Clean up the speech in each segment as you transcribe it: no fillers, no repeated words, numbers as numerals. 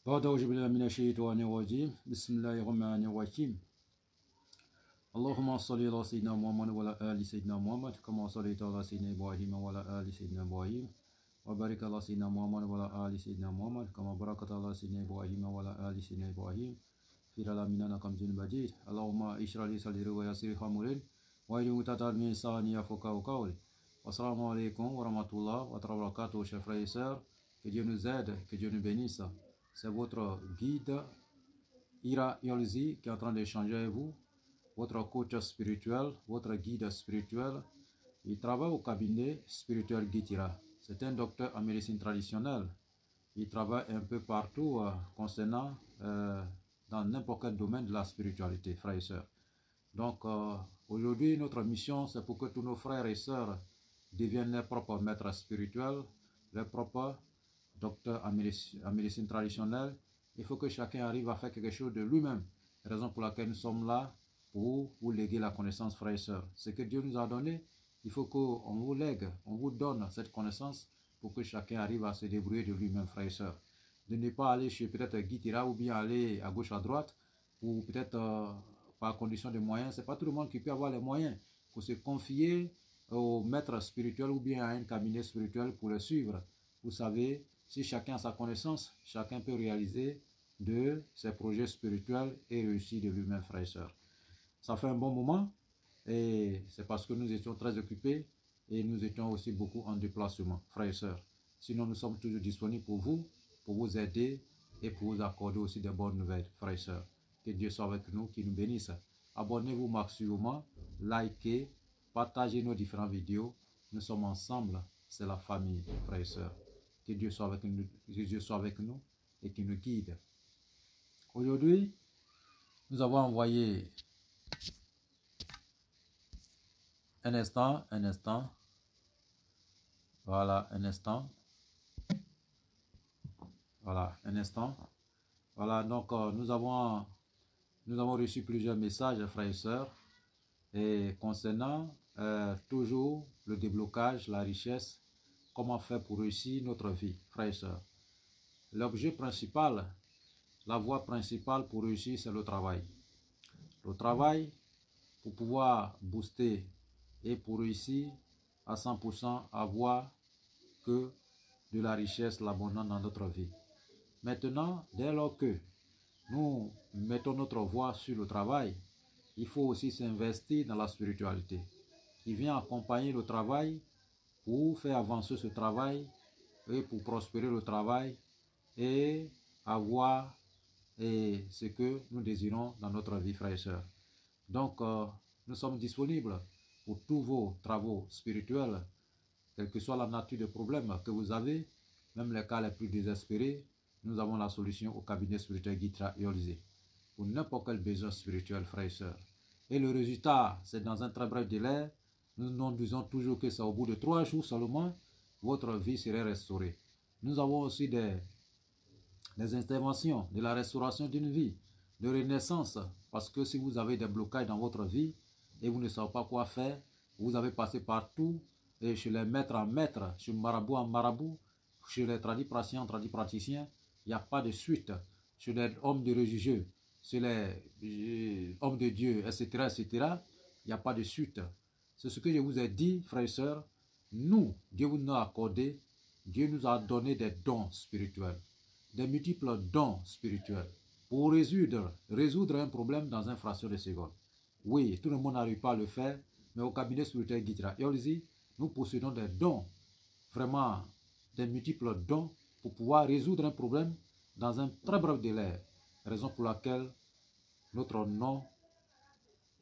بعد أعوذ بالله من الشيطان الرجيم بسم الله الرحمن الرحيم اللهم صل على سيدنا محمد وعلى آل سيدنا محمد كما صليت على سيدنا إبراهيم وعلى آل سيدنا إبراهيم وبارك على سيدنا محمد وعلى آل سيدنا محمد كما باركت على سيدنا إبراهيم وعلى آل سيدنا إبراهيم في العالمين إنك حميد مجيد اللهم اشرح لي صدري ويسر لي أمري واحلل عقدة من لساني يفقهوا قولي والسلام عليكم ورحمة الله وبركاته chers frères et sœurs, que Dieu nous aide, que Dieu nous bénisse. C'est votre guide Ira Yolzi qui est en train d'échanger avec vous, votre coach spirituel, votre guide spirituel. Il travaille au cabinet spirituel Guitira. C'est un docteur en médecine traditionnelle. Il travaille un peu partout concernant dans n'importe quel domaine de la spiritualité, frères et sœurs. Donc aujourd'hui, notre mission, c'est pour que tous nos frères et sœurs deviennent leurs propres maîtres spirituels, leurs propres docteur en médecine traditionnelle. Il faut que chacun arrive à faire quelque chose de lui-même. Raison pour laquelle nous sommes là, pour vous léguer la connaissance, frères et sœurs. Ce que Dieu nous a donné, il faut qu'on vous lègue, on vous donne cette connaissance pour que chacun arrive à se débrouiller de lui-même, frères et sœurs. De ne pas aller chez peut-être Guitira ou bien aller à gauche, à droite, ou peut-être par condition de moyens. Ce n'est pas tout le monde qui peut avoir les moyens pour se confier au maître spirituel ou bien à un cabinet spirituel pour le suivre. Vous savez, si chacun a sa connaissance, chacun peut réaliser de ses projets spirituels et réussir de lui-même, frères et sœurs. Ça fait un bon moment et c'est parce que nous étions très occupés et nous étions aussi beaucoup en déplacement, frères et sœurs. Sinon, nous sommes toujours disponibles pour vous aider et pour vous accorder aussi de bonnes nouvelles, frères et sœurs. Que Dieu soit avec nous, qu'il nous bénisse. Abonnez-vous maximum, likez, partagez nos différentes vidéos. Nous sommes ensemble, c'est la famille, frères et sœurs. Que Dieu soit avec nous et qu'il nous guide. Aujourd'hui, nous avons envoyé un instant, voilà, un instant, voilà, un instant, voilà, donc nous avons reçu plusieurs messages, frères et sœurs, et concernant toujours le déblocage, la richesse, comment faire pour réussir notre vie, frères et sœurs. L'objet principal, la voie principale pour réussir, c'est le travail. Le travail, pour pouvoir booster et pour réussir à 100%, avoir que de la richesse, l'abondance dans notre vie. Maintenant, dès lors que nous mettons notre voix sur le travail, il faut aussi s'investir dans la spiritualité qui vient accompagner le travail pour faire avancer ce travail et pour prospérer le travail et avoir ce que nous désirons dans notre vie, frères et sœurs. Donc, nous sommes disponibles pour tous vos travaux spirituels, quelle que soit la nature de problème que vous avez, même les cas les plus désespérés, nous avons la solution au cabinet spirituel Guitira Yolzi pour n'importe quel besoin spirituel, frères et sœurs. Et le résultat, c'est dans un très bref délai. Nous nous disons toujours que c'est au bout de 3 jours seulement, votre vie serait restaurée. Nous avons aussi des interventions de la restauration d'une vie, de renaissance, parce que si vous avez des blocages dans votre vie et vous ne savez pas quoi faire, vous avez passé partout, et chez les maîtres en maîtres, chez marabout en marabout, chez les tradipraticiens en tradipraticiens, il n'y a pas de suite, chez les hommes de religieux, chez les hommes de Dieu, etc., etc., il n'y a pas de suite. C'est ce que je vous ai dit, frères et sœurs. Nous, Dieu nous a accordé, Dieu nous a donné des dons spirituels, des multiples dons spirituels pour résoudre un problème dans une fraction de seconde. Oui, tout le monde n'arrive pas à le faire, mais au cabinet spirituel Guitira Yolzi, nous possédons des dons, vraiment des multiples dons pour pouvoir résoudre un problème dans un très bref délai. Raison pour laquelle notre nom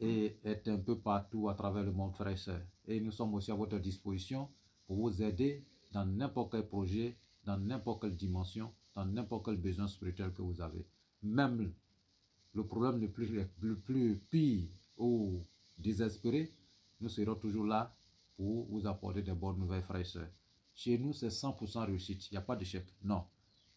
est un peu partout à travers le monde, frères et sœurs. Et nous sommes aussi à votre disposition pour vous aider dans n'importe quel projet, dans n'importe quelle dimension, dans n'importe quel besoin spirituel que vous avez. Même le problème le plus pire ou désespéré, nous serons toujours là pour vous apporter des bonnes nouvelles, frères et sœurs. Chez nous, c'est 100% réussite. Il n'y a pas d'échec. Non.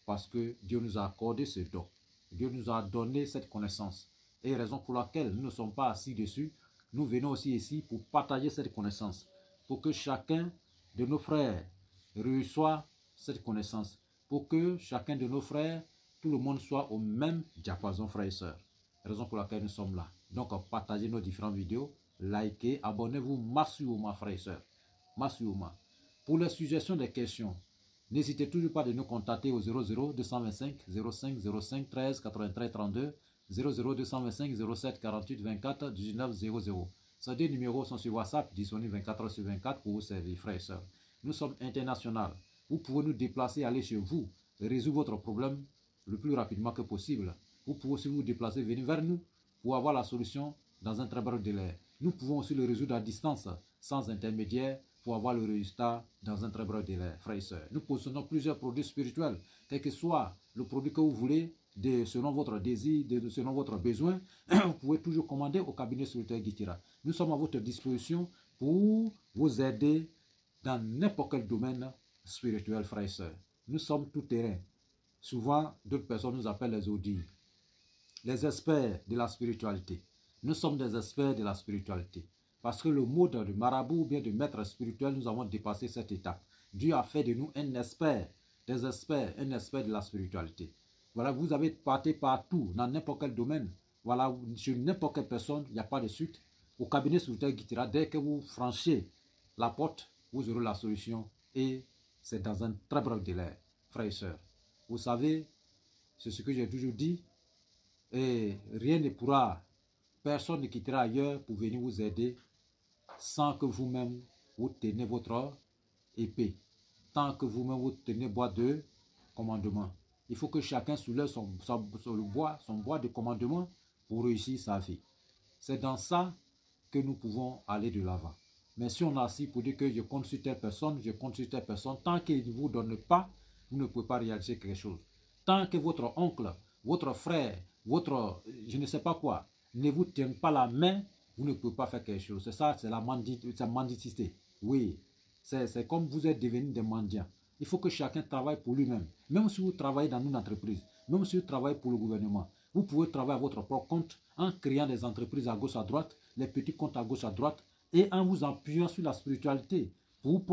Parce que Dieu nous a accordé ce don. Dieu nous a donné cette connaissance. Et raison pour laquelle nous ne sommes pas assis dessus, nous venons aussi ici pour partager cette connaissance. Pour que chacun de nos frères reçoive cette connaissance. Pour que chacun de nos frères tout le monde soit au même diapason, frères et sœurs. Raison pour laquelle nous sommes là. Donc, partagez nos différentes vidéos, likez, abonnez-vous massivement, frères et sœurs. Massivement. Pour les suggestions des questions, n'hésitez toujours pas de nous contacter au 00 225 05 05 13 83 32 00 225 07 48 24 19 00. Ces deux numéros sont sur WhatsApp, disponibles 24 heures sur 24 pour vous servir, frères et sœurs. Nous sommes internationaux. Vous pouvez nous déplacer, aller chez vous, résoudre votre problème le plus rapidement que possible. Vous pouvez aussi vous déplacer, venir vers nous pour avoir la solution dans un très bref délai. Nous pouvons aussi le résoudre à distance, sans intermédiaire, pour avoir le résultat dans un très bref délai, frères et sœurs. Nous possédons plusieurs produits spirituels, quel que soit le produit que vous voulez, selon votre désir, selon votre besoin, vous pouvez toujours commander au cabinet spirituel Guitira. Nous sommes à votre disposition pour vous aider dans n'importe quel domaine spirituel, frères et sœurs. Nous sommes tout terrain. Souvent, d'autres personnes nous appellent les audits, les experts de la spiritualité. Nous sommes des experts de la spiritualité. Parce que le mot de marabout ou bien de maître spirituel, nous avons dépassé cette étape. Dieu a fait de nous un expert, des experts, un expert de la spiritualité. Voilà, vous avez parté partout, dans n'importe quel domaine. Voilà, sur n'importe quelle personne, il n'y a pas de suite. Au cabinet spirituel Guitira, dès que vous franchissez la porte, vous aurez la solution et c'est dans un très bref délai, frères et sœurs. Vous savez, c'est ce que j'ai toujours dit, et rien ne pourra, personne ne quittera ailleurs pour venir vous aider sans que vous-même vous tenez votre épée, tant que vous-même vous tenez boîte de commandement. Il faut que chacun soulève son bois de commandement pour réussir sa vie. C'est dans ça que nous pouvons aller de l'avant. Mais si on a assis pour dire que je compte sur telle personne, je compte sur telle personne, tant qu'il ne vous donne pas, vous ne pouvez pas réaliser quelque chose. Tant que votre oncle, votre frère, votre je ne sais pas quoi, ne vous tiennent pas la main, vous ne pouvez pas faire quelque chose. C'est ça, c'est la mendicité. Oui, c'est comme vous êtes devenus des mendiants. Il faut que chacun travaille pour lui-même. Même si vous travaillez dans une entreprise, même si vous travaillez pour le gouvernement, vous pouvez travailler à votre propre compte en créant des entreprises à gauche à droite, les petits comptes à gauche à droite, et en vous appuyant sur la spiritualité pour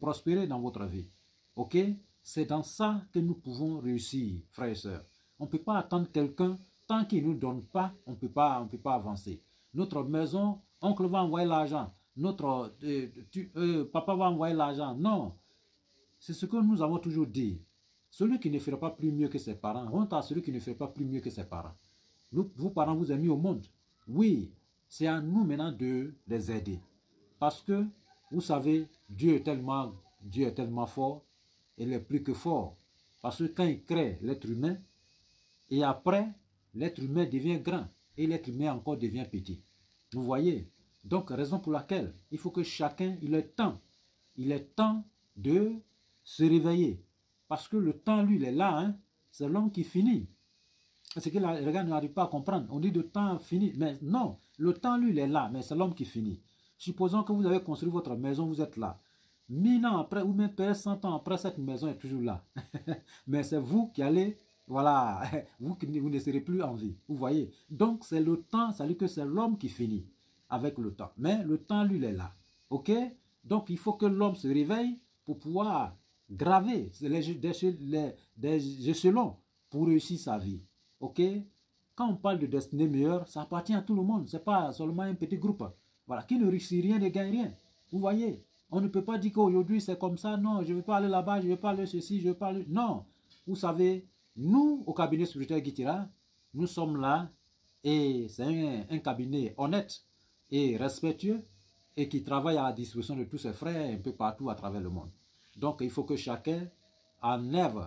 prospérer dans votre vie. Ok? C'est dans ça que nous pouvons réussir, frères et sœurs. On ne peut pas attendre quelqu'un, tant qu'il ne nous donne pas, on ne peut pas avancer. Notre maison, oncle va envoyer l'argent, notre papa va envoyer l'argent. Non, c'est ce que nous avons toujours dit. Celui qui ne ferait pas plus mieux que ses parents, honte à celui qui ne ferait pas plus mieux que ses parents. Vos parents vous ont mis au monde. Oui, c'est à nous maintenant de les aider. Parce que, vous savez, Dieu est tellement fort, il est plus que fort. Parce que quand il crée l'être humain, et après, l'être humain devient grand, et l'être humain encore devient petit. Vous voyez? Donc, raison pour laquelle il faut que chacun, il est temps de se réveiller. Parce que le temps, lui, il est là, hein? C'est l'homme qui finit. C'est que les gars n'arrivent pas à comprendre. On dit le temps finit. Mais non, le temps, lui, il est là, mais c'est l'homme qui finit. Supposons que vous avez construit votre maison, vous êtes là. 1000 ans après, ou même 100 ans après, cette maison est toujours là. Mais c'est vous qui allez, voilà, vous ne serez plus en vie. Vous voyez? Donc, c'est le temps, ça veut dire que c'est l'homme qui finit avec le temps. Mais le temps, lui, il est là. Ok? Donc, il faut que l'homme se réveille pour pouvoir graver des échelons pour réussir sa vie. Ok? Quand on parle de destinée meilleure, ça appartient à tout le monde. Ce n'est pas seulement un petit groupe. Voilà, qui ne réussit rien ne gagne rien. Vous voyez? On ne peut pas dire qu'aujourd'hui c'est comme ça. Non, je ne veux pas aller là-bas, je ne veux pas aller ceci, je ne veux pas aller... Non. Vous savez, nous, au cabinet spirituel Guitira, nous sommes là et c'est un cabinet honnête et respectueux et qui travaille à la disposition de tous ses frères un peu partout à travers le monde. Donc, il faut que chacun enlève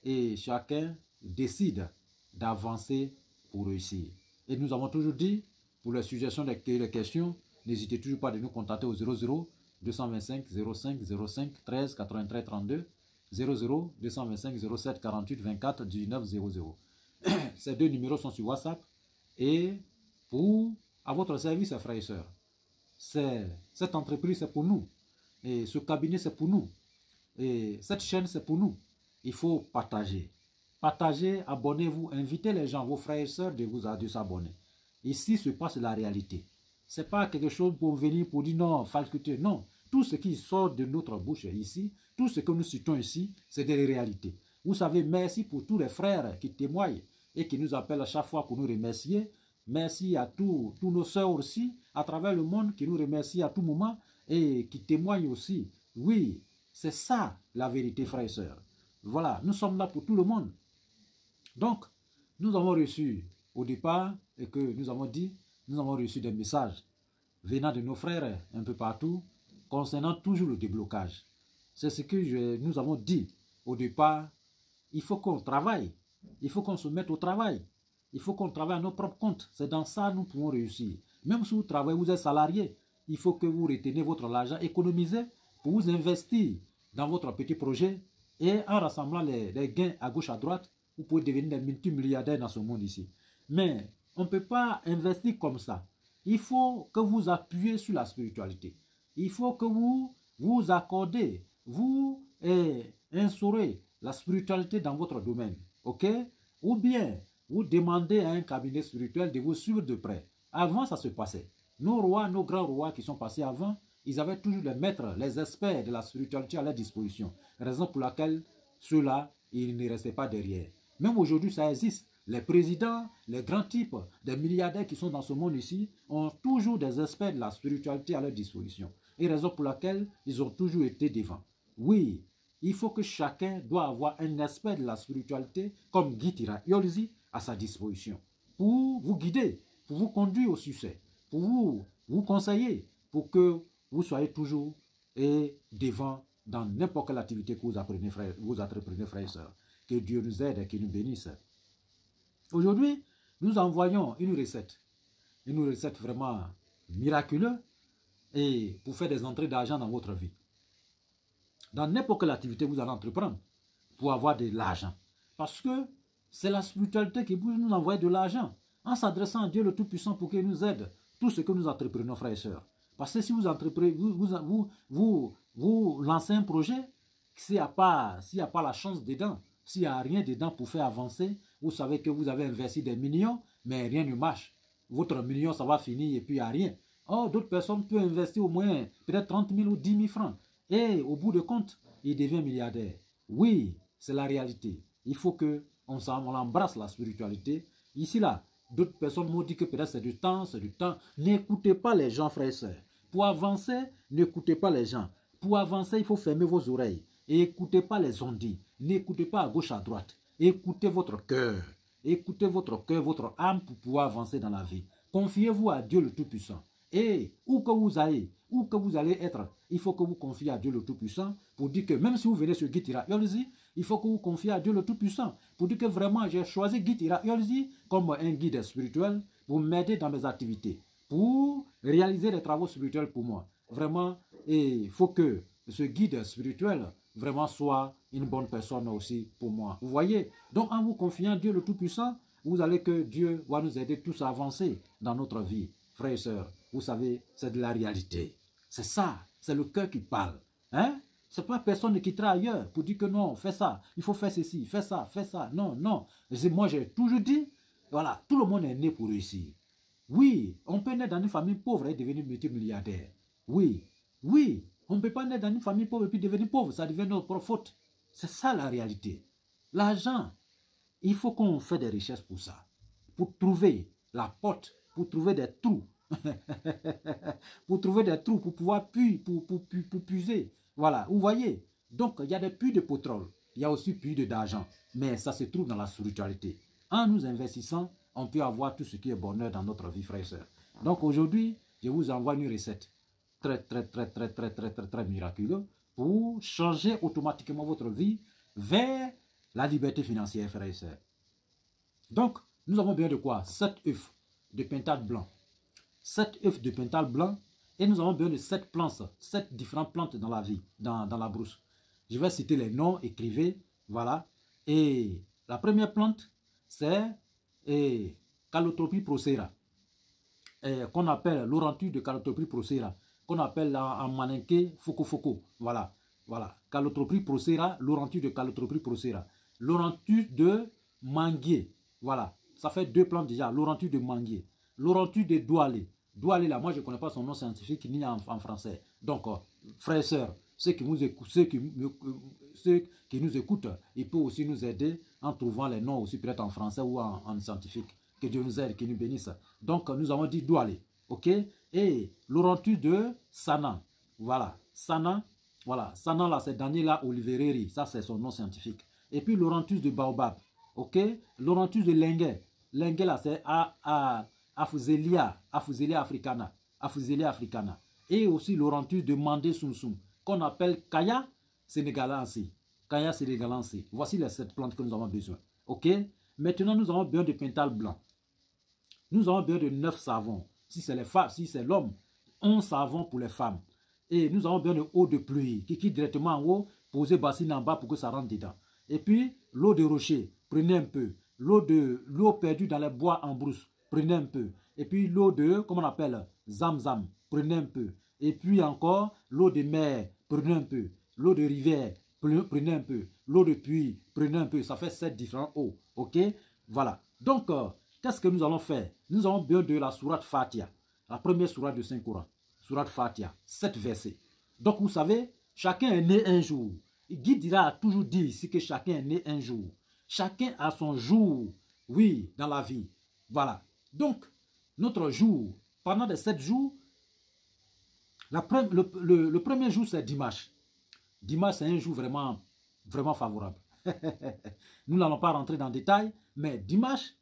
et chacun décide d'avancer pour réussir. Et nous avons toujours dit, pour les suggestions des questions, n'hésitez toujours pas de nous contacter au 00 225 05 05 13 83 32 00 225 07 48 24 19 00. Ces deux numéros sont sur WhatsApp et à votre service, frères et sœurs. Cette entreprise, c'est pour nous. Et ce cabinet, c'est pour nous. Et cette chaîne, c'est pour nous. Il faut partager. Partagez, abonnez-vous, invitez les gens, vos frères et sœurs, de s'abonner. Ici se passe la réalité. Ce n'est pas quelque chose pour venir pour dire non, faculté. Non, tout ce qui sort de notre bouche ici, tout ce que nous citons ici, c'est des réalités. Vous savez, merci pour tous les frères qui témoignent et qui nous appellent à chaque fois pour nous remercier. Merci à tous nos sœurs aussi, à travers le monde, qui nous remercient à tout moment et qui témoignent aussi. Oui, c'est ça la vérité, frères et sœurs. Voilà, nous sommes là pour tout le monde. Donc, nous avons reçu au départ, et que nous avons dit, nous avons reçu des messages venant de nos frères un peu partout, concernant toujours le déblocage. C'est ce que nous avons dit au départ. Il faut qu'on travaille, il faut qu'on se mette au travail, il faut qu'on travaille à nos propres comptes. C'est dans ça que nous pouvons réussir. Même si vous travaillez, vous êtes salarié, il faut que vous reteniez votre argent, économisez pour vous investir dans votre petit projet et en rassemblant les gains à gauche, à droite, vous pouvez devenir des multimilliardaires dans ce monde ici. Mais on ne peut pas investir comme ça. Il faut que vous appuyez sur la spiritualité. Il faut que vous accordez, vous instaurez la spiritualité dans votre domaine. Ok? Ou bien, vous demandez à un cabinet spirituel de vous suivre de près. Avant, ça se passait. Nos rois, nos grands rois qui sont passés avant, ils avaient toujours les maîtres, les experts de la spiritualité à leur disposition. Raison pour laquelle ceux-là, ils ne restaient pas derrière. Même aujourd'hui, ça existe. Les présidents, les grands types, des milliardaires qui sont dans ce monde ici, ont toujours des experts de la spiritualité à leur disposition. Et raison pour laquelle ils ont toujours été devant. Oui, il faut que chacun doit avoir un expert de la spiritualité comme Guy Tira Yolzi à sa disposition pour vous guider, pour vous conduire au succès, pour vous conseiller, pour que vous soyez toujours devant dans n'importe quelle activité que vous apprenez, frère, frères et sœurs. Que Dieu nous aide et qu'il nous bénisse. Aujourd'hui, nous envoyons une recette vraiment miraculeuse et pour faire des entrées d'argent dans votre vie. Dans n'importe quelle activité vous allez entreprendre pour avoir de l'argent. Parce que c'est la spiritualité qui peut nous envoyer de l'argent en s'adressant à Dieu le Tout-Puissant pour qu'il nous aide tout ce que nous entreprenons, frères et sœurs. Parce que si vous entreprenez, vous lancez un projet, s'il n'y a pas la chance dedans, s'il n'y a rien dedans pour faire avancer, vous savez que vous avez investi des millions, mais rien ne marche. Votre million, ça va finir et puis il n'y a rien. Or, d'autres personnes peuvent investir au moins peut-être 30 000 ou 10 000 francs. Et au bout de compte, il devient milliardaire. Oui, c'est la réalité. Il faut qu'on embrasse la spiritualité. Ici, là, d'autres personnes m'ont dit que peut-être c'est du temps, c'est du temps. N'écoutez pas les gens, frères et sœurs. Pour avancer, n'écoutez pas les gens. Pour avancer, il faut fermer vos oreilles. Et écoutez pas les ondits. N'écoutez pas à gauche, à droite. Écoutez votre cœur. Écoutez votre cœur, votre âme pour pouvoir avancer dans la vie. Confiez-vous à Dieu le Tout-Puissant. Et où que vous allez être, il faut que vous confiez à Dieu le Tout-Puissant pour dire que même si vous venez sur Guy Tira Yolzi, il faut que vous confiez à Dieu le Tout-Puissant pour dire que vraiment j'ai choisi Guy Tira Yolzi comme un guide spirituel pour m'aider dans mes activités, pour réaliser des travaux spirituels pour moi. Vraiment, et il faut que ce guide spirituel vraiment soit une bonne personne aussi pour moi. Vous voyez? Donc en vous confiant à Dieu le Tout-Puissant, vous allez que Dieu va nous aider tous à avancer dans notre vie. Frères et sœurs, vous savez, c'est de la réalité. C'est ça, c'est le cœur qui parle. Hein? Ce n'est pas personne qui travaille ailleurs pour dire que non, fais ça, il faut faire ceci, fais ça, fais ça. Non, non. Moi, j'ai toujours dit, voilà, tout le monde est né pour réussir. Oui, on peut naître dans une famille pauvre et devenir multimilliardaire. Oui, oui, on ne peut pas naître dans une famille pauvre et puis devenir pauvre, ça devient notre propre faute. C'est ça la réalité. L'argent, il faut qu'on fasse des richesses pour ça, pour trouver la porte, pour trouver des trous, pour trouver des trous, pour pouvoir puiser. Voilà, vous voyez. Donc, il y a des puits de pétrole, il y a aussi puits d'argent, mais ça se trouve dans la spiritualité. En nous investissant, on peut avoir tout ce qui est bonheur dans notre vie, frères et sœurs. Donc, aujourd'hui, je vous envoie une recette très miraculeuse pour changer automatiquement votre vie vers la liberté financière, frères et sœurs. Donc, nous avons besoin de quoi? 7 œufs de pintade blanc. 7 œufs de pintade blanc. Et nous avons besoin de 7 plantes, 7 différentes plantes dans la vie, dans la brousse. Je vais citer les noms, écrivez, voilà. Et la première plante, c'est Calotropis procera, qu'on appelle l'orantus de Calotropis procera, qu'on appelle en maninké foco. Voilà, voilà. Calotropis procera, l'orantus de Calotropis procera. L'orantus de manguier, voilà. Ça fait 2 plantes déjà, l'orantus de manguier. L'orantus de doualé. Doualé là, moi je ne connais pas son nom scientifique ni en français. Donc, frères et sœurs, ceux qui nous écoutent, ils peuvent aussi nous aider en trouvant les noms aussi peut-être en français ou en scientifique. Que Dieu nous aide, qu'il nous bénisse. Donc, nous avons dit d'où aller. OK? Et l'orantus de Sana. Voilà. Sana. Voilà. Sana, là, c'est Daniela Olivereri. Ça, c'est son nom scientifique. Et puis, l'orantus de Baobab. OK? L'orantus de Lengue. Lengue, là, c'est Aphuselia africana. Aphuselia africana. Et aussi l'orantus de Mandé Soum, qu'on appelle Kaya sénégalensis. Kaya sénégalensis. Voici les 7 plantes que nous avons besoin. OK? Maintenant, nous avons besoin de pétales blancs. Nous avons besoin de 9 savons. Si c'est les femmes, si c'est l'homme, 11 savons pour les femmes. Et nous avons besoin de eau de pluie qui quitte directement en haut, poser bassine en bas pour que ça rentre dedans. Et puis, l'eau de rocher, prenez un peu. L'eau perdue dans les bois en brousse, prenez un peu. Et puis, l'eau de, comment on appelle, Zamzam, prenez un peu. Et puis encore, l'eau de mer, prenez un peu. L'eau de rivière, prenez un peu. L'eau de puits, prenez un peu. Ça fait 7 différentes eaux. OK? Voilà. Donc, qu'est-ce que nous allons faire? Nous avons besoin de la sourate Fatiha, la première sourate de Saint-Coran. Sourate Fatiha, 7 versets. Donc, vous savez, chacun est né un jour. Guy Dira a toujours dit ici que chacun est né un jour. Chacun a son jour, oui, dans la vie. Voilà. Donc, notre jour, pendant les 7 jours, le premier jour, c'est dimanche. Dimanche, c'est un jour vraiment, vraiment favorable. Nous n'allons pas rentrer dans le détail, mais dimanche,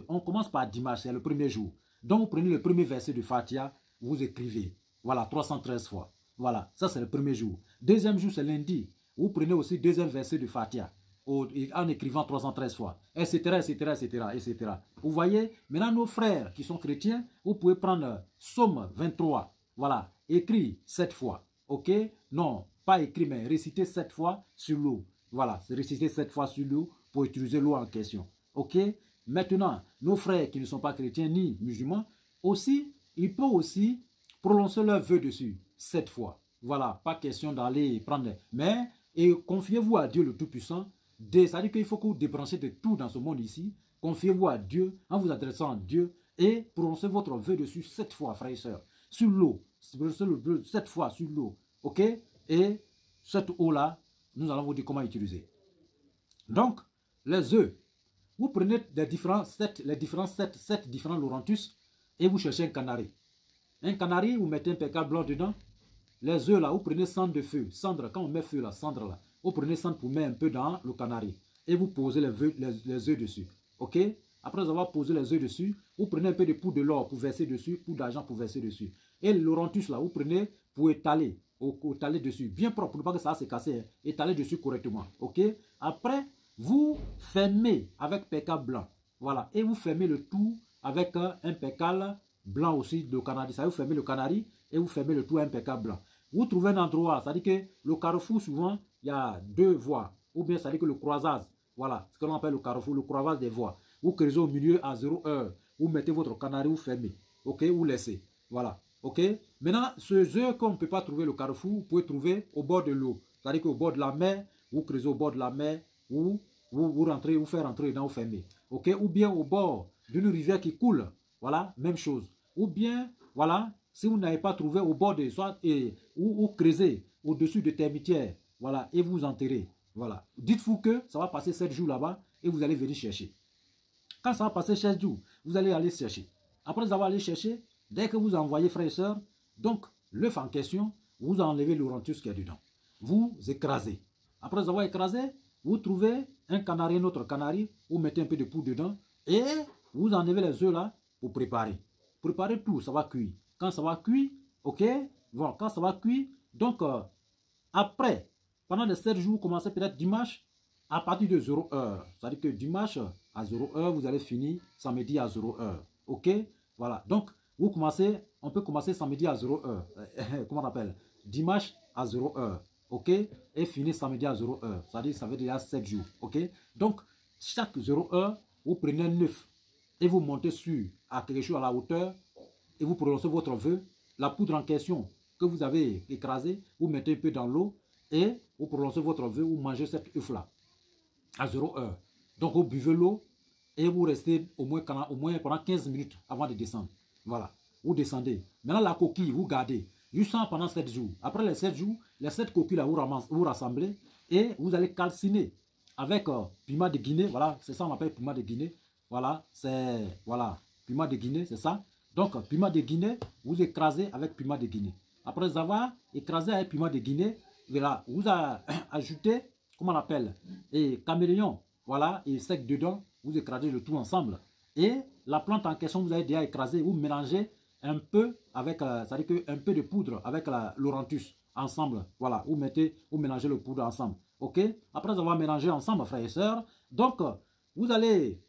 on commence par dimanche, c'est le premier jour. Donc, vous prenez le premier verset de Fatiha, vous écrivez. Voilà, 313 fois. Voilà, ça c'est le premier jour. Deuxième jour, c'est lundi. Vous prenez aussi deuxième verset de Fatiha en écrivant 313 fois, etc., etc., etc., etc. Vous voyez, maintenant nos frères qui sont chrétiens, vous pouvez prendre Psaume 23, voilà, écrit 7 fois, ok? Non, pas écrit, mais réciter 7 fois sur l'eau. Voilà, c'est réciter 7 fois sur l'eau pour utiliser l'eau en question, ok? Maintenant, nos frères qui ne sont pas chrétiens ni musulmans, aussi, ils peuvent aussi prononcer leur vœu dessus 7 fois. Voilà, pas question d'aller prendre, mais et confiez-vous à Dieu le Tout-Puissant. C'est-à-dire qu'il faut que vous débranchez de tout dans ce monde ici. Confiez-vous à Dieu en vous adressant à Dieu et prononcez votre vœu dessus 7 fois, frères et sœurs. Sur l'eau. 7 fois sur l'eau. OK? Et cette eau-là, nous allons vous dire comment utiliser. Donc, les œufs. Vous prenez les différents 7 différents Laurentus et vous cherchez un canari. Un canari, vous mettez un pécal blanc dedans. Les œufs là, vous prenez cendre de feu. Cendre, quand on met feu là, cendre là. Vous prenez cendre pour mettre un peu dans le canari. Et vous posez les œufs dessus. OK? Après avoir posé les œufs dessus, vous prenez un peu de poudre de l'or pour verser dessus, poudre d'argent pour verser dessus. Et le Laurentus là, vous prenez pour étaler, étaler dessus. Bien propre, pour ne pas que ça se casse. Hein. Étaler dessus correctement. OK? Après, vous fermez avec pécal blanc. Voilà. Et vous fermez le tout avec un pécal blanc aussi de canari. Ça, vous fermez le canari et vous fermez le tout un pécal blanc. Vous trouvez un endroit, c'est-à-dire que le carrefour, souvent, il y a 2 voies. Ou bien, c'est-à-dire que le croisage, voilà, ce que l'on appelle le carrefour, le croisage des voies. Vous creusez au milieu à 0 heure. Vous mettez votre canari, vous fermez. OK, vous laissez. Voilà. OK. Maintenant, ce œuf qu'on ne peut pas trouver le carrefour, vous pouvez trouver au bord de l'eau. C'est-à-dire qu'au bord de la mer, vous creusez au bord de la mer, vous rentrez, vous faites rentrer dedans, vous fermez. OK. Ou bien au bord d'une rivière qui coule. Voilà, même chose. Ou bien, voilà, si vous n'avez pas trouvé au bord de soit ou creusez au-dessus de termitières, voilà, et vous enterrez. Voilà. Dites-vous que ça va passer 7 jours là-bas et vous allez venir chercher. Quand ça va passer 7 jours, vous allez aller chercher. Après avoir allé chercher, dès que vous envoyez frères et sœurs, donc l'œuf en question, vous enlevez l'orantus qui est dedans. Vous écrasez. Après avoir écrasé, vous trouvez un canari, un autre canari, vous mettez un peu de poudre dedans et vous enlevez les œufs là pour préparer. Préparez tout, ça va cuire. Quand ça va cuire, ok, bon, quand ça va cuire, donc après, pendant les 7 jours, commencez peut-être dimanche à partir de 0 heure. C'est-à-dire que dimanche à 0 heure, vous allez finir samedi à 0 heure. Ok, voilà. Donc, vous commencez, on peut commencer samedi à 0 heure. Comment on appelle? Dimanche à 0 heure. Ok, et finir samedi à 0 heure. C'est-à-dire ça veut dire 7 jours. Ok, donc chaque 0 heure, vous prenez 9 et vous montez sur à quelque chose à la hauteur et vous prononcez votre vœu. La poudre en question que vous avez écrasée, vous mettez un peu dans l'eau et vous prononcez votre vœu, vous mangez cet œuf-là à 0 heure. Donc vous buvez l'eau et vous restez au moins pendant 15 minutes avant de descendre. Voilà, vous descendez. Maintenant la coquille, vous gardez. Juste ça pendant 7 jours. Après les 7 jours, les 7 coquilles là, vous rassemblez et vous allez calciner avec piment de Guinée. Voilà, c'est ça on appelle piment de Guinée. Voilà, c'est piment de Guinée, c'est ça. Donc, piment de Guinée, vous écrasez avec piment de Guinée. Après avoir écrasé avec piment de Guinée, voilà, vous ajoutez, comment on appelle, et caméléon, voilà, et sec dedans, vous écrasez le tout ensemble. Et la plante en question, vous avez déjà écrasé, vous mélangez un peu avec, c'est-à-dire un peu de poudre avec l'orantus ensemble. Voilà, vous mélangez le poudre ensemble. Ok? Après avoir mélangé ensemble, frères et sœurs, donc, vous allez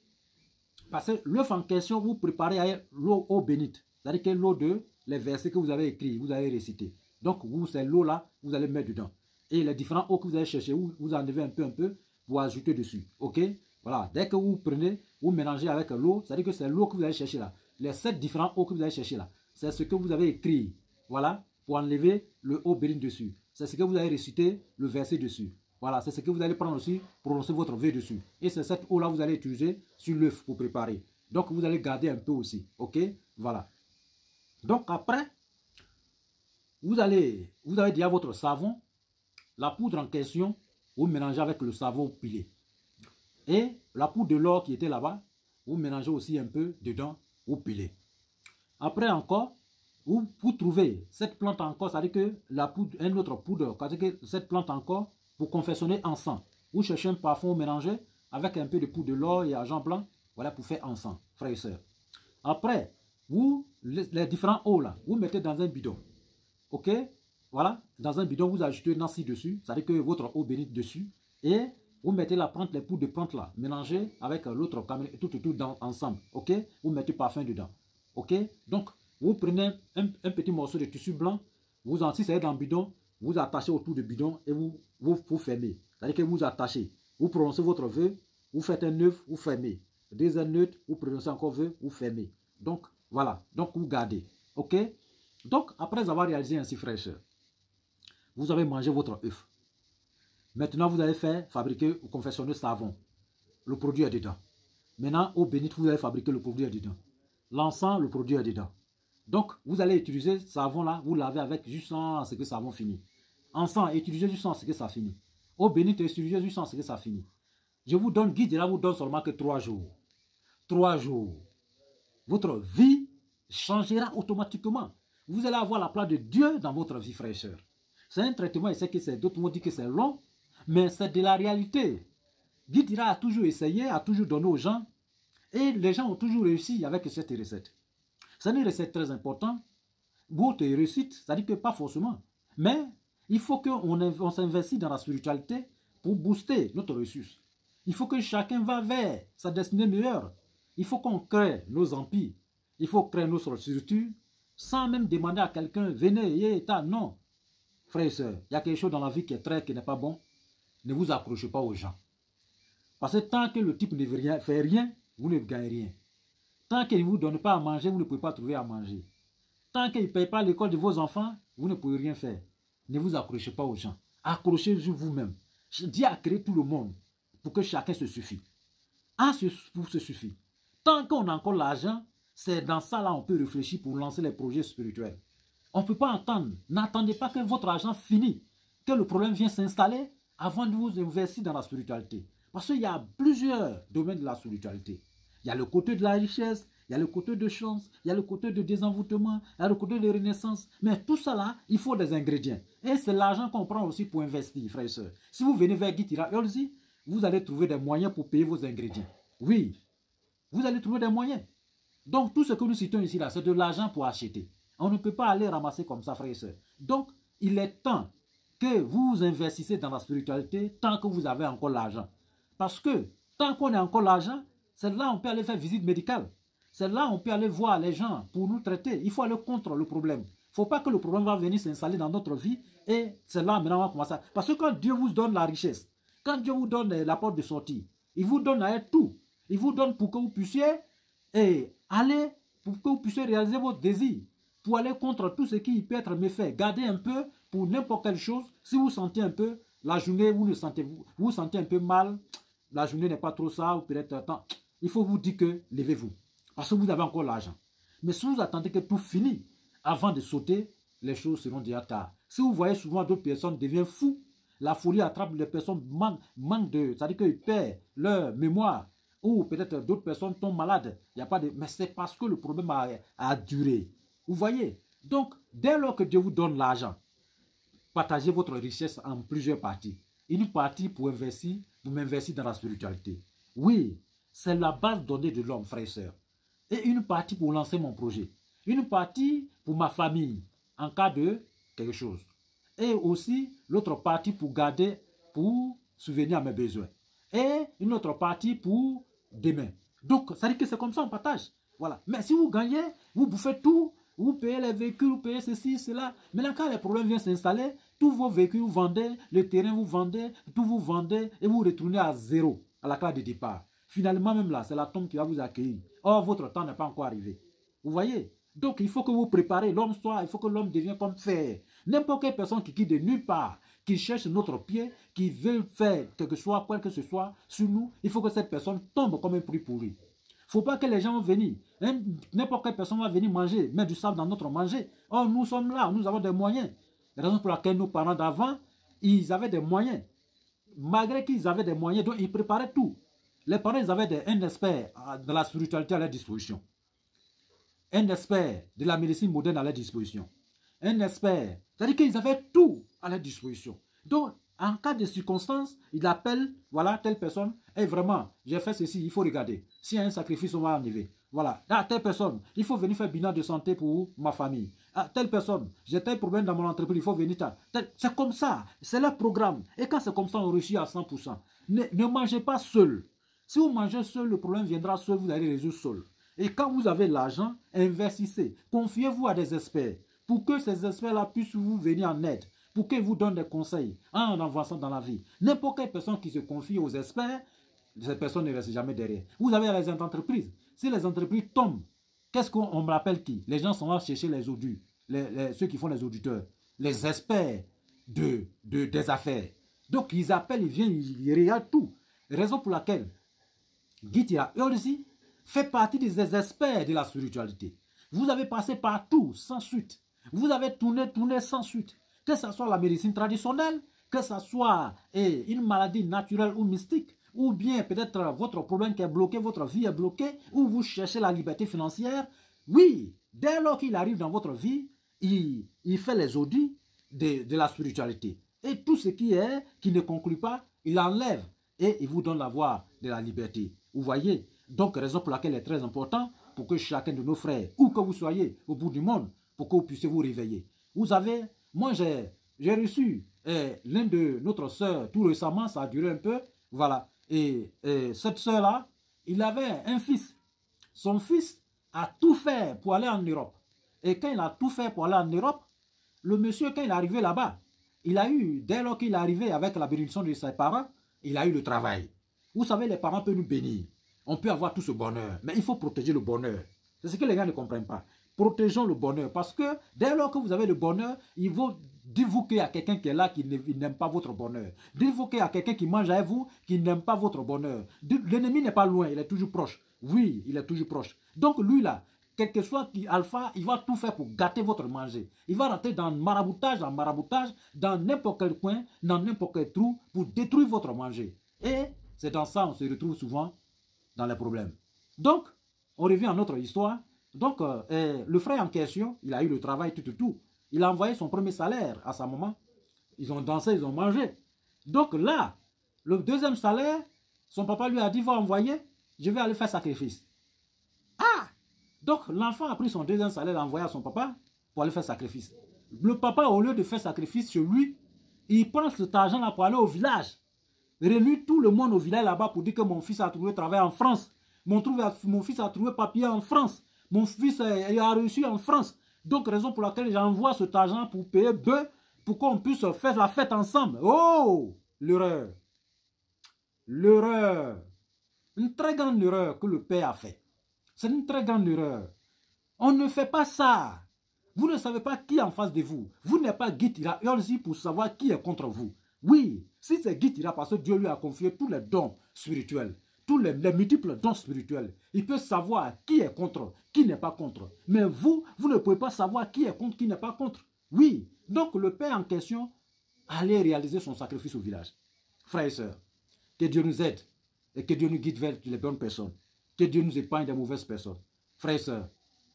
passer l'œuf en question, vous préparez l'eau bénite. C'est-à-dire que l'eau de les versets que vous avez écrits, vous avez récité. Donc, vous, c'est l'eau là, vous allez mettre dedans. Et les différents eaux que vous allez chercher, vous enlevez un peu, vous ajoutez dessus. Ok? Voilà, dès que vous prenez, vous mélangez avec l'eau, c'est-à-dire que c'est l'eau que vous allez chercher là. Les 7 différents eaux que vous allez chercher là, c'est ce que vous avez écrit. Voilà, pour enlever le eau bénite dessus. C'est ce que vous avez récité, le verset dessus. Voilà, c'est ce que vous allez prendre aussi pour prononcer votre vœu dessus. Et c'est cette eau-là que vous allez utiliser sur l'œuf pour préparer. Donc, vous allez garder un peu aussi. Ok? Voilà. Donc, après, vous avez déjà votre savon. La poudre en question, vous mélangez avec le savon pilé. Et la poudre de l'or qui était là-bas, vous mélangez aussi un peu dedans, vous pilez. Après encore, vous trouvez cette plante encore, c'est-à-dire que la poudre, une autre poudre, c'est-à-dire que cette plante encore, pour confectionner encens. Vous cherchez un parfum mélangé avec un peu de poudre de l'or et argent blanc, voilà pour faire encens, frères et sœurs. Après, vous, les différents eaux là, vous mettez dans un bidon. Ok? Voilà, dans un bidon, vous ajoutez Nancy dessus, c'est-à-dire que votre eau bénite dessus, et vous mettez la plante, les poudres de plante là, mélangées avec l'autre caméléon, tout ensemble. Ok? Vous mettez parfum dedans. Ok? Donc, vous prenez un petit morceau de tissu blanc, vous en si c'est dans le bidon, vous attachez autour du bidon et vous fermez. C'est-à-dire que vous attachez. Vous prononcez votre vœu, vous faites un œuf, vous fermez. Deuxième neutre, vous prononcez encore vœu, vous fermez. Donc, voilà. Donc, vous gardez. Ok? Donc, après avoir réalisé ainsi, frères et sœurs, vous avez mangé votre œuf. Maintenant, vous allez fabriquer ou confectionner savon. Le produit est dedans. Maintenant, eau bénite, vous allez fabriquer le produit est dedans. L'encens, le produit est dedans. Donc, vous allez utiliser ce savon-là, vous lavez avec juste sans ce que savon finit. Encens, utilisez juste sans ce que ça finit. Eau bénite, utilisez juste sans ce que ça finit. Je vous donne, guide, là, vous donne seulement que 3 jours. 3 jours. Votre vie changera automatiquement. Vous allez avoir la place de Dieu dans votre vie, frères et sœurs. C'est un traitement, et c'est que c'est, d'autres vont dire que c'est long, mais c'est de la réalité. Guide a toujours essayé, a toujours donné aux gens, et les gens ont toujours réussi avec cette recette. C'est une recette très importante. Votre réussite, ça dit que pas forcément. Mais il faut qu'on s'investisse dans la spiritualité pour booster notre ressource. Il faut que chacun va vers sa destinée meilleure. Il faut qu'on crée nos empires. Il faut créer nos structures sans même demander à quelqu'un, venez, état. Non. Frères et sœurs, il y a quelque chose dans la vie qui n'est pas bon. Ne vous accrochez pas aux gens. Parce que tant que le type ne veut rien, fait rien, vous ne gagnez rien. Tant qu'il ne vous donne pas à manger, vous ne pouvez pas trouver à manger. Tant qu'il ne paye pas l'école de vos enfants, vous ne pouvez rien faire. Ne vous accrochez pas aux gens. Accrochez-vous vous-même. Dieu a créé tout le monde pour que chacun se suffit. Pour se suffit. Tant qu'on a encore l'argent, c'est dans ça là on peut réfléchir pour lancer les projets spirituels. On ne peut pas attendre. N'attendez pas que votre argent finisse, que le problème vienne s'installer avant de vous investir dans la spiritualité. Parce qu'il y a plusieurs domaines de la spiritualité. Il y a le côté de la richesse, il y a le côté de chance, il y a le côté de désenvoûtement, il y a le côté de renaissance. Mais tout ça là, il faut des ingrédients. Et c'est l'argent qu'on prend aussi pour investir, frères et sœurs. Si vous venez vers Guitira Yolzi, vous allez trouver des moyens pour payer vos ingrédients. Oui, vous allez trouver des moyens. Donc tout ce que nous citons ici là, c'est de l'argent pour acheter. On ne peut pas aller ramasser comme ça, frères et sœurs. Donc, il est temps que vous investissez dans la spiritualité tant que vous avez encore l'argent. Parce que tant qu'on a encore l'argent, c'est là on peut aller faire visite médicale. C'est là on peut aller voir les gens pour nous traiter. Il faut aller contre le problème. Il ne faut pas que le problème va venir s'installer dans notre vie et c'est là maintenant on va commencer. Parce que quand Dieu vous donne la richesse, quand Dieu vous donne la porte de sortie, il vous donne à être tout. Il vous donne pour que vous puissiez aller, pour que vous puissiez réaliser vos désirs, pour aller contre tout ce qui peut être méfait. Gardez un peu pour n'importe quelle chose. Si vous sentez un peu, la journée, vous vous sentez un peu mal, la journée n'est pas trop ça, ou peut-être temps, il faut vous dire que levez-vous. Parce que vous avez encore l'argent. Mais si vous attendez que tout finisse avant de sauter, les choses seront déjà tard. Si vous voyez souvent d'autres personnes deviennent fous, la folie attrape les personnes, manquent de, c'est-à-dire qu'ils perdent leur mémoire, ou peut-être d'autres personnes tombent malades. Il y a pas de, mais c'est parce que le problème a duré. Vous voyez? Donc, dès lors que Dieu vous donne l'argent, partagez votre richesse en plusieurs parties. Une partie pour m'investir dans la spiritualité. Oui, c'est la base donnée de l'homme, frère et soeur. Et une partie pour lancer mon projet. Une partie pour ma famille, en cas de quelque chose. Et aussi l'autre partie pour garder, pour subvenir à mes besoins. Et une autre partie pour demain. Donc, ça dit que c'est comme ça, on partage. Voilà. Mais si vous gagnez, vous bouffez tout, vous payez les véhicules, vous payez ceci, cela. Maintenant, quand les problèmes viennent s'installer, tous vos véhicules, vous vendez, le terrain, vous vendez, tout vous vendez, et vous retournez à zéro, à la classe de départ. Finalement, même là, c'est la tombe qui va vous accueillir. Or, votre temps n'est pas encore arrivé. Vous voyez? Donc, il faut que vous préparez l'homme il faut que l'homme devienne comme fer. N'importe quelle personne qui quitte de nulle part, qui cherche notre pied, qui veut faire quelque chose, quoi que ce soit sur nous, il faut que cette personne tombe comme un fruit pourri. Il ne faut pas que les gens vont venir. N'importe quelle personne va venir manger, mettre du sable dans notre manger. Or, nous sommes là, nous avons des moyens. La raison pour laquelle nos parents d'avant, ils avaient des moyens. Malgré qu'ils avaient des moyens, donc ils préparaient tout. Les parents, ils avaient un expert de la spiritualité à leur disposition. Un expert de la médecine moderne à leur disposition. Un expert. C'est-à-dire qu'ils avaient tout à leur disposition. Donc, en cas de circonstance, il appelle, voilà, telle personne, et vraiment, j'ai fait ceci, il faut regarder. S'il y a un sacrifice, on va enlever. Voilà, telle personne, il faut venir faire bilan de santé pour ma famille. Telle personne, j'ai tel problème dans mon entreprise, il faut venir. C'est comme ça, c'est leur programme. Et quand c'est comme ça, on réussit à 100%. Ne mangez pas seul. Si vous mangez seul, le problème viendra seul, vous allez résoudre seul. Et quand vous avez l'argent, investissez. Confiez-vous à des experts pour que ces experts-là puissent vous venir en aide, pour qu'ils vous donnent des conseils en avançant dans la vie. N'importe quelle personne qui se confie aux experts, ces personnes ne restent jamais derrière. Vous avez les entreprises. Si les entreprises tombent, qu'est-ce qu'on me rappelle qui? Les gens sont là chercher les audits, ceux qui font les auditeurs, les experts des affaires. Donc ils appellent, ils viennent, ils regardent tout. Raison pour laquelle Guy Ulzi fait partie des experts de la spiritualité. Vous avez passé partout sans suite. Vous avez tourné sans suite. Que ce soit la médecine traditionnelle, que ce soit une maladie naturelle ou mystique, ou bien peut-être votre problème qui est bloqué, votre vie est bloquée, ou vous cherchez la liberté financière. Oui, dès lors qu'il arrive dans votre vie, il fait les audits de la spiritualité. Et tout ce qui ne conclut pas, il enlève et il vous donne la voie de la liberté. Vous voyez? Donc, raison pour laquelle il est très important pour que chacun de nos frères, où que vous soyez au bout du monde, pour que vous puissiez vous réveiller. Vous savez, moi j'ai reçu l'un de notre soeur tout récemment, ça a duré un peu, voilà. Et cette soeur-là, il avait un fils. Son fils a tout fait pour aller en Europe. Et quand il a tout fait pour aller en Europe, le monsieur, quand il est arrivé là-bas, il a eu, dès lors qu'il est arrivé avec la bénédiction de ses parents, il a eu le travail. Vous savez, les parents peuvent nous bénir. On peut avoir tout ce bonheur, mais il faut protéger le bonheur. C'est ce que les gens ne comprennent pas. Protégeons le bonheur, parce que dès lors que vous avez le bonheur, il faut dites-vous qu'il y a quelqu'un qui est là qui n'aime pas votre bonheur. Dites-vous qu'il y a quelqu'un qui mange avec vous qui n'aime pas votre bonheur. L'ennemi n'est pas loin, il est toujours proche. Oui, il est toujours proche. Donc lui là, quel que soit Alpha, il va tout faire pour gâter votre manger. Il va rentrer dans maraboutage, dans n'importe quel coin, dans n'importe quel trou, pour détruire votre manger. Et c'est dans ça qu'on se retrouve souvent dans les problèmes. Donc, on revient à notre histoire. Donc, le frère en question, il a eu le travail, tout. Il a envoyé son premier salaire à sa maman. Ils ont dansé, ils ont mangé. Donc là, le deuxième salaire, son papa lui a dit, va envoyer, je vais aller faire sacrifice. Ah! Donc l'enfant a pris son deuxième salaire, l'a envoyé à son papa pour aller faire sacrifice. Le papa, au lieu de faire sacrifice chez lui, il prend cet argent-là pour aller au village. Réunit tout le monde au village là-bas pour dire que mon fils a trouvé travail en France. Mon fils a trouvé papier en France. Mon fils a réussi en France. Donc, raison pour laquelle j'envoie cet argent pour payer bœuf, pour qu'on puisse faire la fête ensemble. Oh, l'erreur. L'erreur. Une très grande erreur que le père a fait. C'est une très grande erreur. On ne fait pas ça. Vous ne savez pas qui est en face de vous. Vous n'êtes pas Guy Ulzi pour savoir qui est contre vous. Oui, si c'est Guy Tira, parce que Dieu lui a confié tous les dons spirituels, tous les multiples dons spirituels, il peut savoir qui est contre, qui n'est pas contre. Mais vous ne pouvez pas savoir qui est contre, qui n'est pas contre. Oui, donc le père en question allait réaliser son sacrifice au village. Frères et sœurs, que Dieu nous aide et que Dieu nous guide vers les bonnes personnes. Que Dieu nous épargne des mauvaises personnes. Frères et sœurs,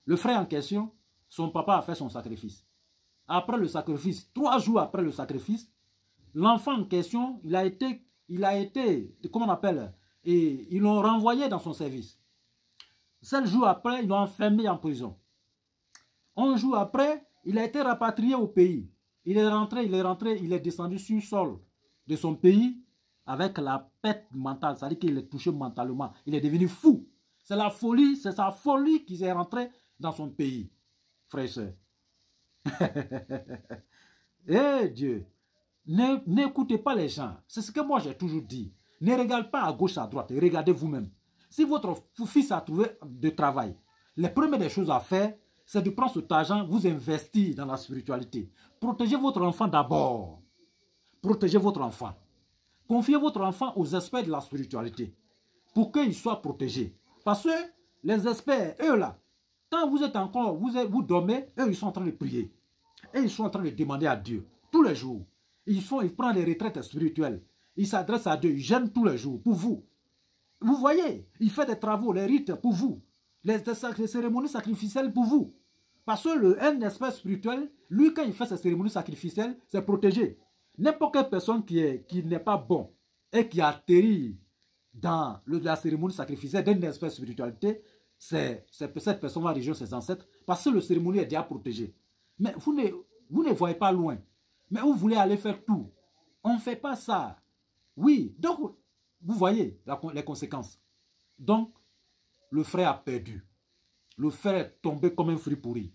le frère en question, son papa a fait son sacrifice. Après le sacrifice, 3 jours après le sacrifice, l'enfant en question, il a été, comment on appelle, et ils l'ont renvoyé dans son service. 7 jours après, ils l'ont enfermé en prison. 11 jours après, il a été rapatrié au pays. Il est rentré, il est descendu sur le sol de son pays avec la pète mentale, c'est-à-dire qu'il est touché mentalement. Il est devenu fou. C'est la folie, c'est sa folie qui est rentrée dans son pays, frères et sœurs. Eh Dieu, n'écoutez pas les gens. C'est ce que moi j'ai toujours dit. Ne regardez pas à gauche, à droite. Regardez vous-même. Si votre fils a trouvé de travail, les premières des choses à faire, c'est de prendre cet argent, vous investir dans la spiritualité. Protégez votre enfant d'abord. Protégez votre enfant. Confiez votre enfant aux experts de la spiritualité pour qu'il soit protégé. Parce que les experts, eux là, quand vous êtes encore, vous dormez, eux ils sont en train de prier. Et ils sont en train de demander à Dieu tous les jours. Ils prennent des retraites spirituelles. Ils s'adressent à Dieu, ils gênent tous les jours pour vous. Vous voyez, ils font des travaux, les rites pour vous. Les cérémonies sacrificielles pour vous. Parce que un expert spirituel, lui, quand il fait ses cérémonies sacrificielles, c'est protégé. N'importe quelle personne qui n'est pas bon et qui atterrit dans la cérémonie sacrificielle d'un expert spiritualité, cette personne va rejoindre ses ancêtres parce que le cérémonie est déjà protégé. Mais vous ne voyez pas loin. Mais vous voulez aller faire tout. On ne fait pas ça. Oui, donc, vous voyez les conséquences. Donc, le frère a perdu. Le frère est tombé comme un fruit pourri.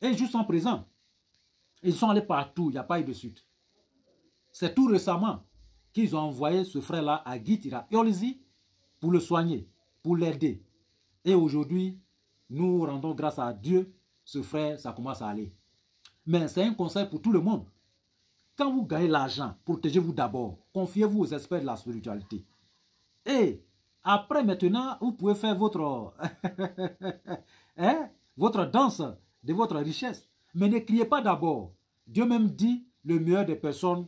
Et jusqu'en présent, ils sont allés partout, il n'y a pas eu de suite. C'est tout récemment qu'ils ont envoyé ce frère-là à Gitira Eolzi pour le soigner, pour l'aider. Et aujourd'hui, nous rendons grâce à Dieu, ce frère, ça commence à aller. Mais c'est un conseil pour tout le monde. Quand vous gagnez l'argent, protégez-vous d'abord. Confiez-vous aux experts de la spiritualité. Et après, maintenant, vous pouvez faire votre, votre danse de votre richesse. Mais ne criez pas d'abord. Dieu même dit, le meilleur des personnes,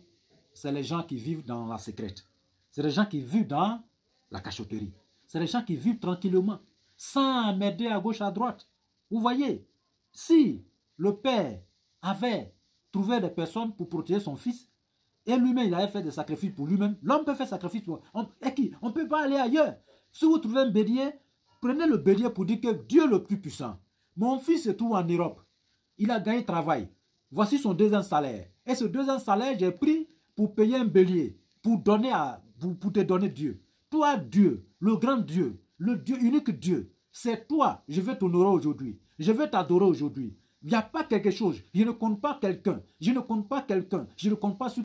c'est les gens qui vivent dans la secrète. C'est les gens qui vivent dans la cachotterie. C'est les gens qui vivent tranquillement, sans m'aider à gauche, à droite. Vous voyez, si le père avait trouvé des personnes pour protéger son fils, et lui-même, il avait fait des sacrifices pour lui-même, l'homme peut faire sacrifice pour on ne peut pas aller ailleurs. Si vous trouvez un bélier, prenez le bélier pour dire que Dieu le plus puissant. Mon fils se trouve en Europe. Il a gagné travail. Voici son 2e salaire. Et ce 2e salaire, j'ai pris pour payer un bélier, pour te donner Dieu. Toi, Dieu, le grand Dieu, le Dieu, unique Dieu, c'est toi, je vais t'honorer aujourd'hui. Je vais t'adorer aujourd'hui. Il n'y a pas quelque chose. Je ne compte pas quelqu'un. Je ne compte pas quelqu'un. Je ne compte pas sur